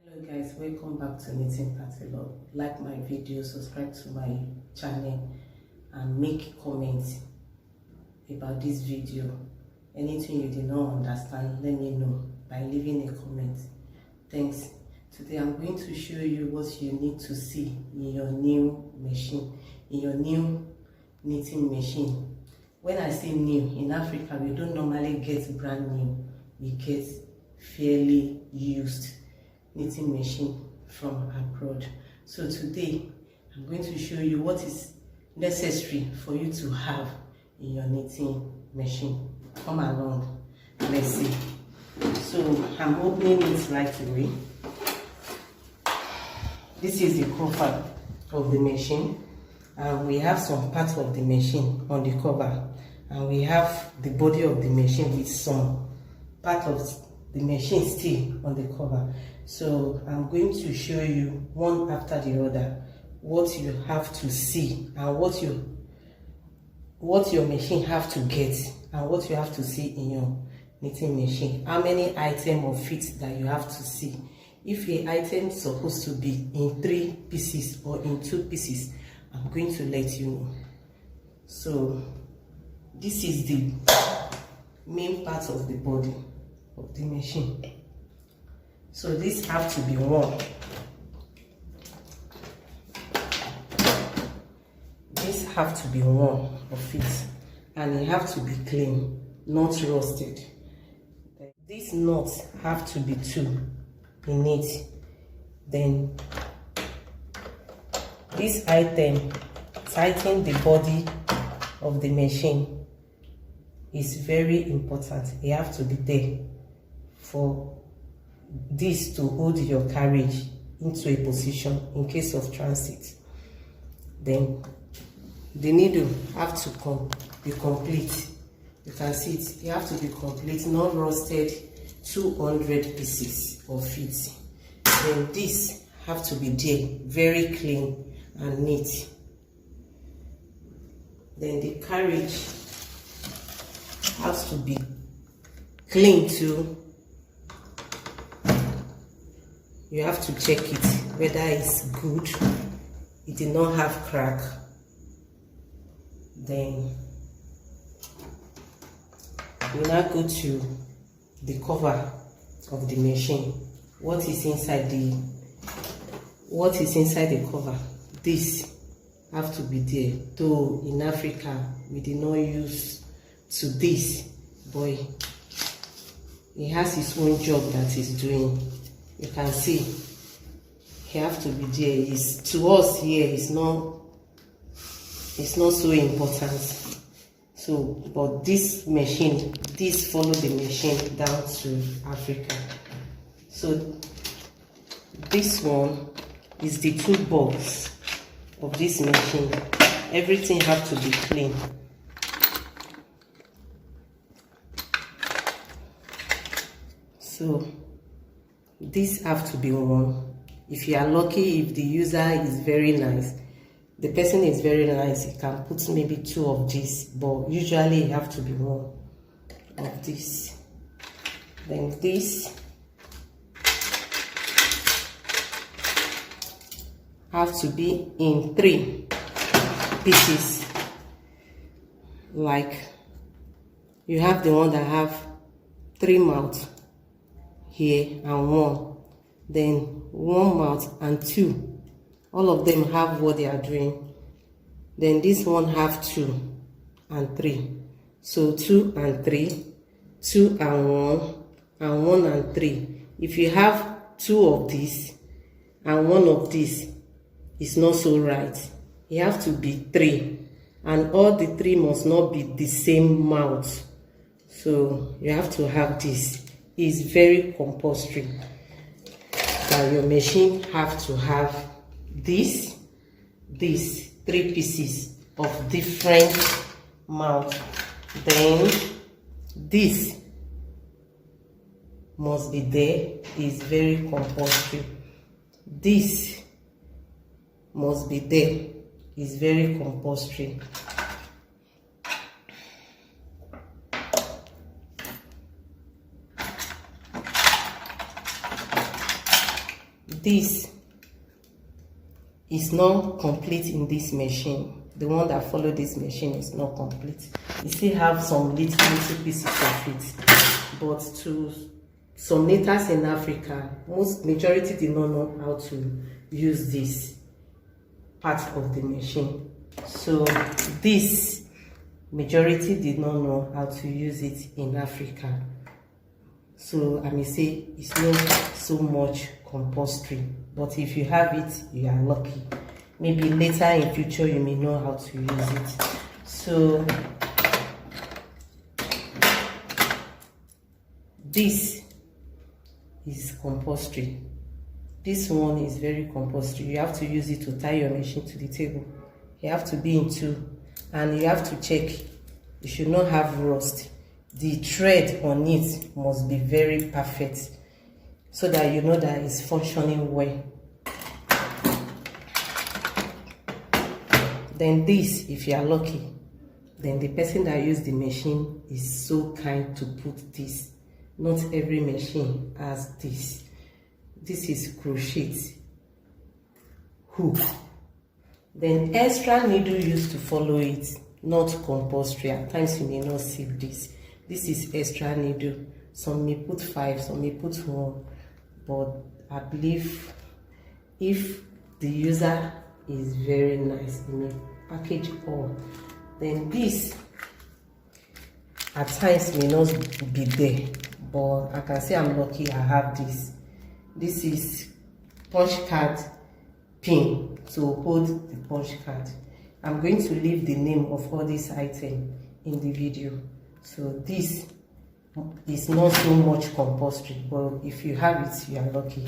Hello guys, welcome back to Knitting Catalogue. Like my video, subscribe to my channel and make comments about this video. Anything you did not understand, let me know by leaving a comment. Thanks. Today I'm going to show you what you need to see in your new machine, in your new knitting machine. When I say new, in Africa we don't normally get brand new, we get fairly used knitting machine from abroad. So today I'm going to show you what is necessary for you to have in your knitting machine. Come along, let's see. So I'm opening it right away. This is the cover of the machine, and we have some parts of the machine on the cover, and we have the body of the machine with some part of the machine still on the cover. So I'm going to show you one after the other what you have to see and what your machine have to get and what you have to see in your knitting machine. How many items of fit that you have to see. If an item is supposed to be in 3 pieces or in 2 pieces, I'm going to let you know. So this is the main part of the body of the machine. So this have to be worn. This have to be worn of it, and it have to be clean, not rusted. These nuts have to be 2 in it. Then this item tighten the body of the machine is very important. It have to be there for this to hold your carriage into a position in case of transit. Then the needle have to be complete. You can see it. You have to be complete, not rusted. 200 pieces of it. Then this have to be there, very clean and neat. Then the carriage has to be clean too. You have to check it whether it's good, it did not have crack. Then we now go to the cover of the machine. What is inside the cover? This have to be there. Though in Africa we did not use to this, but it has its own job that it's doing. You can see he have to be there. Is to us here it's not so important. So but this machine, this follow the machine down to Africa. So this one is the toolbox of this machine. Everything have to be clean. So these have to be worn. If you are lucky, if the user is very nice, the person is very nice, he can put maybe 2 of these, but usually you have to be worn of this. Then this have to be in 3 pieces. Like you have the one that have 3 mouths here and 1, then 1 mouth and 2. All of them have what they are doing. Then this one have 2 and 3. So 2 and 3, 2 and 1, and 1 and 3. If you have 2 of these and 1 of this, it's not so right. You have to be 3, and all the 3 must not be the same mouth. So you have to have this. It's very compulsory that your machine have to have these 3 pieces of different mouth. Then this must be there. Is very compulsory. This must be there. Is very compulsory. this is not complete in this machine. The one that follow this machine is not complete. You still have some little pieces of it, but to some knitters in Africa, majority did not know how to use this part of the machine. So this majority did not know how to use it in Africa. So I may say it's not so much compulsory, but if you have it, you are lucky. Maybe later in future you may know how to use it. So this is compulsory. This one is very compulsory. You have to use it to tie your machine to the table. You have to be in two, and you have to check. You should not have rust. The thread on it must be very perfect, so that you know that it's functioning well. Then this, if you are lucky, then the person that used the machine is so kind to put this. Not every machine has this. This is crochet hook. Then extra needle used to follow it, not compulsory. At times you may not see this. This is extra needle. Some may put 5, some may put 1, but I believe if the user is very nice, you may package all. Then this at times may not be there, but I can say I'm lucky I have this. This is punch card pin to hold the punch card. I'm going to leave the name of all these items in the video. So this is not so much compulsory, but if you have it, you are lucky.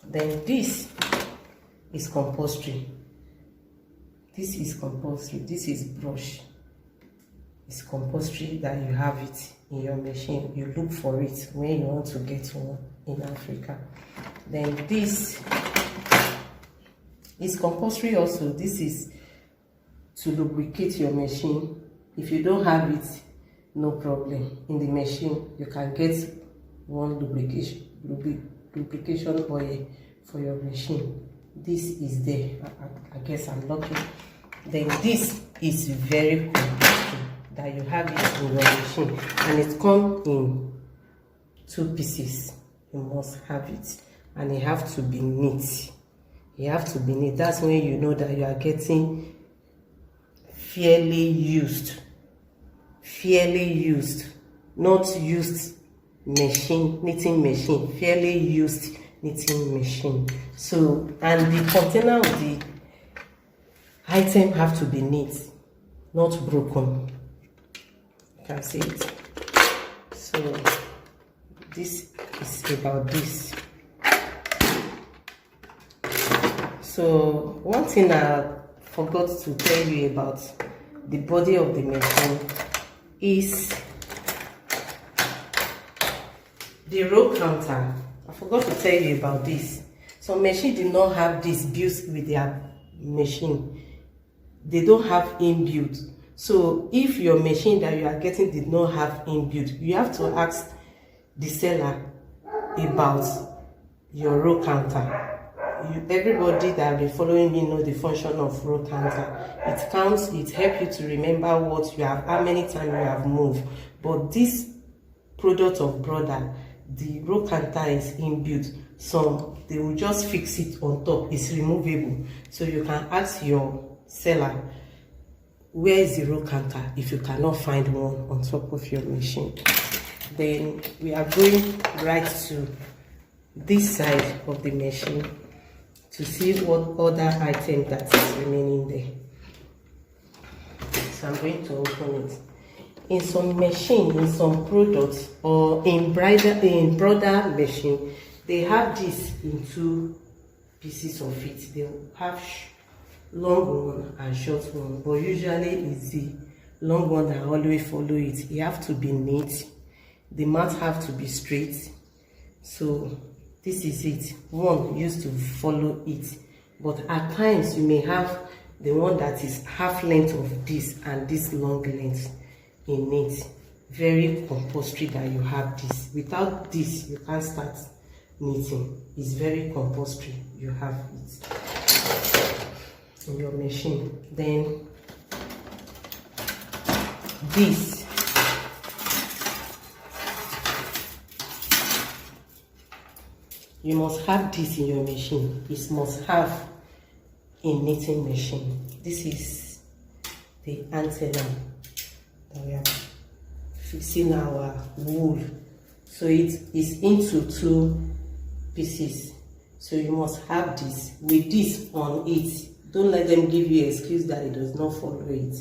Then this is compulsory. This is compulsory. This is brush. It's compulsory that you have it in your machine. You look for it when you want to get one in Africa. Then this is compulsory also. This is to lubricate your machine. If you don't have it, no problem. In the machine, you can get one lubrication oil for your machine. This is there. I guess I'm lucky. Then this is very compulsory that you have it in your machine, and it comes in 2 pieces. You must have it, and it have to be neat. You have to be neat. That's when you know that you are getting fairly used, not used machine, knitting machine, fairly used knitting machine. So, and the container of the item have to be neat, not broken. You can see it. So this is about this. So one thing I forgot to tell you about the body of the machine is the row counter. I forgot to tell you about this. Some machines did not have this built with their machine. They don't have inbuilt. So if your machine that you are getting did not have inbuilt, you have to ask the seller about your row counter. Everybody that have been following me know the function of row counter. It counts, it helps you to remember what you have, how many times you have moved. But this product of Brother, the row counter is inbuilt. Some they will just fix it on top. It's removable, so you can ask your seller where is the row counter if you cannot find one on top of your machine. Then we are going right to this side of the machine to see what other item that is remaining there. So I'm going to open it. In some machine, in some products, or in Brother machine, they have this in 2 pieces of it. They have long one and short one, but usually it's the long one that always follow it. You have to be neat. The mat have to be straight. So this is it. One used to follow it, but at times you may have the one that is half length of this and this long length in it. Very compulsory that you have this. Without this, you can't start knitting. It's very compulsory. You have it in your machine. Then this, you must have this in your machine. It must have a knitting machine. This is the antenna that we are fixing our wool. So it is into 2 pieces. So you must have this with this on it. Don't let them give you an excuse that it does not follow it.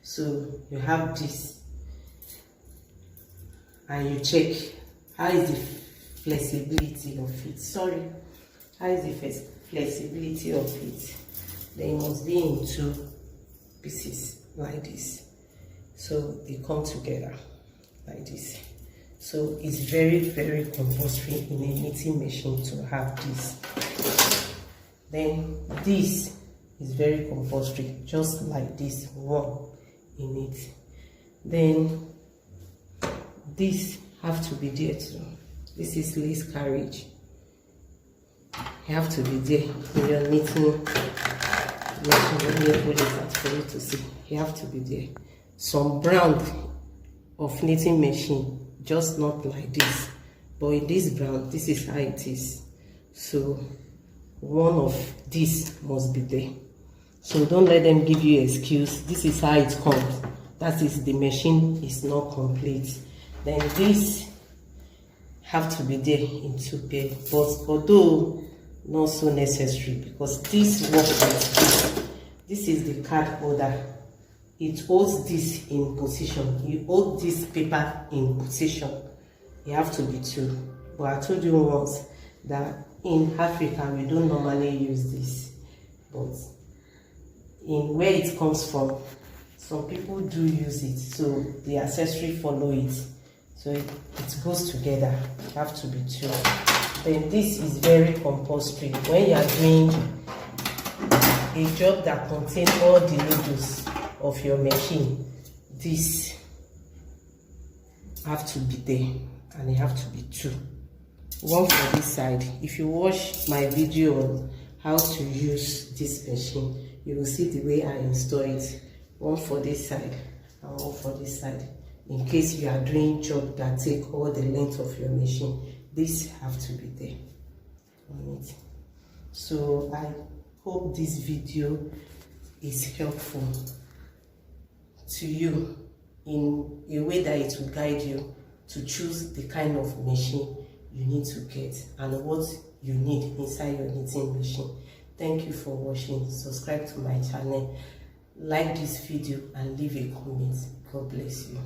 So you have this and you check how is the flexibility of it. Sorry, how is the flexibility of it? Then it must be in 2 pieces like this. So they come together like this. So it's very compulsory in a knitting machine to have this. Then this is very compulsory, just like this one in it. Then this have to be there too. This is lace carriage. You have to be there in your knitting machine. For you to see, you have to be there. Some brand of knitting machine, just not like this, but in this brand, this is how it is. So one of this must be there. So don't let them give you excuse. This is how it comes. That is, the machine is not complete. Then this have to be there in 2 pairs, but although not so necessary, because this works like this. This is the card holder. It holds this in position. You hold this paper in position. You have to be 2. But I told you once that in Africa we don't normally use this, but in where it comes from, some people do use it. So the accessory follow it. So it goes together. You have to be 2. Then this is very compulsory. When you are doing a job that contains all the needles of your machine, this have to be there, and it have to be 2. One for this side. If you watch my video on how to use this machine, you will see the way I install it. One for this side and one for this side. In case you are doing job that take all the length of your machine, this have to be there on it. So I hope this video is helpful to you in a way that it will guide you to choose the kind of machine you need to get and what you need inside your knitting machine. Thank you for watching. Subscribe to my channel, like this video and leave a comment. God bless you.